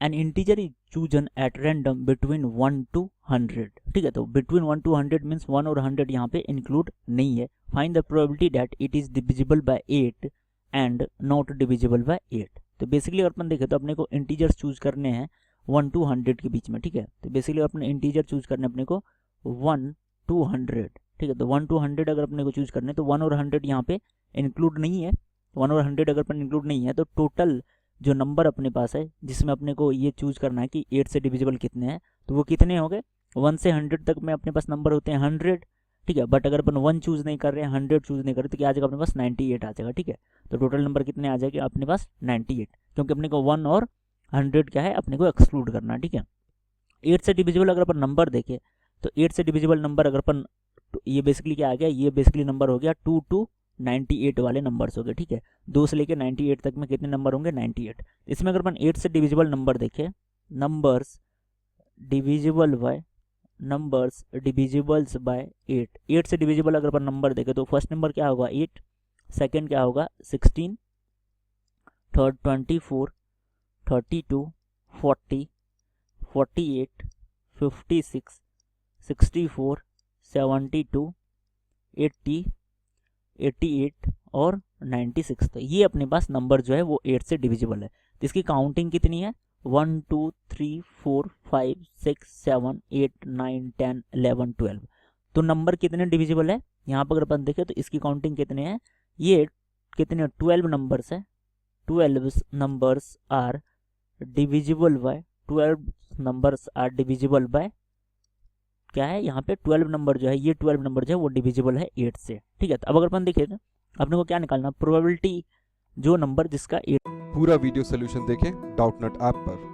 N integer is chosen at random between 1 to 100। ठीक है, तो बिटवीन 1 to 100 मीन्स 1 और 100 यहाँ पे इंक्लूड नहीं है। Find the probability that it is divisible by 8 and not divisible by 8। तो बेसिकली अगर अपन देखें तो अपने को इंटीजर्स चूज करने हैं 1 to 100 के बीच में। ठीक है, तो बेसिकली अपने इंटीजर चूज करने अपने को 1 to 100। ठीक है, तो 1 to 100 अगर अपने को चूज करने तो 1 और 100 यहाँ पे इंक्लूड नहीं है। 1 और 100 अगर अपन इंक्लूड नहीं है तो टोटल जो नंबर अपने पास है जिसमें अपने को ये चूज करना है कि 8 से डिविजिबल कितने हैं, तो वो कितने हो गए 1 से 100 तक में अपने पास नंबर होते हैं 100। ठीक है, बट अगर अपन 1 चूज नहीं कर रहे हैं 100 चूज नहीं कर रहे तो क्या आ जाएगा अपने पास 98 आ जाएगा। ठीक है, तो टोटल नंबर कितने आ जाएगा अपने पास 98, क्योंकि अपने को 1 और 100 क्या है अपने को एक्सक्लूड करना। ठीक है, 8 से डिविजिबल अगर अपन नंबर देखें तो 8 से डिविजिबल नंबर अगर अपन ये बेसिकली क्या आ गया, ये बेसिकली नंबर हो गया 2 to 98 वाले नंबर्स हो गए। ठीक है, 2 से लेकर 98 तक में कितने नंबर होंगे 98। इसमें अगर अपन 8 से डिविजिबल नंबर देखें, numbers divisible by numbers divisibles by 8। 8 से डिविजिबल अगर अपन नंबर देखें तो फर्स्ट नंबर क्या होगा 8, सेकंड क्या होगा 16, थर्ड 24, 32, 40, 48, 56, 64, 72, 80, 88 और 96। तो ये अपने पास नंबर जो है वो 8 से डिविजिबल है। तो इसकी काउंटिंग कितनी है 1 2 3 4 5 6 7 8 9 10 11 12। तो नंबर कितने डिविजिबल है यहाँ पर अगर अपन देखें तो इसकी काउंटिंग कितने हैं, ये कितने 12 नंबर्स है। 12 numbers are divisible by 12 numbers are divisible by क्या है यहाँ पे 12 नंबर जो है, ये 12 नंबर जो है वो डिविजिबल है 8 से। ठीक है, तो अब अगर अपन देखें तो अपने को क्या निकालना, प्रोबेबिलिटी जो नंबर जिसका 8। पूरा वीडियो सोल्यूशन देखें डाउटनट ऐप पर।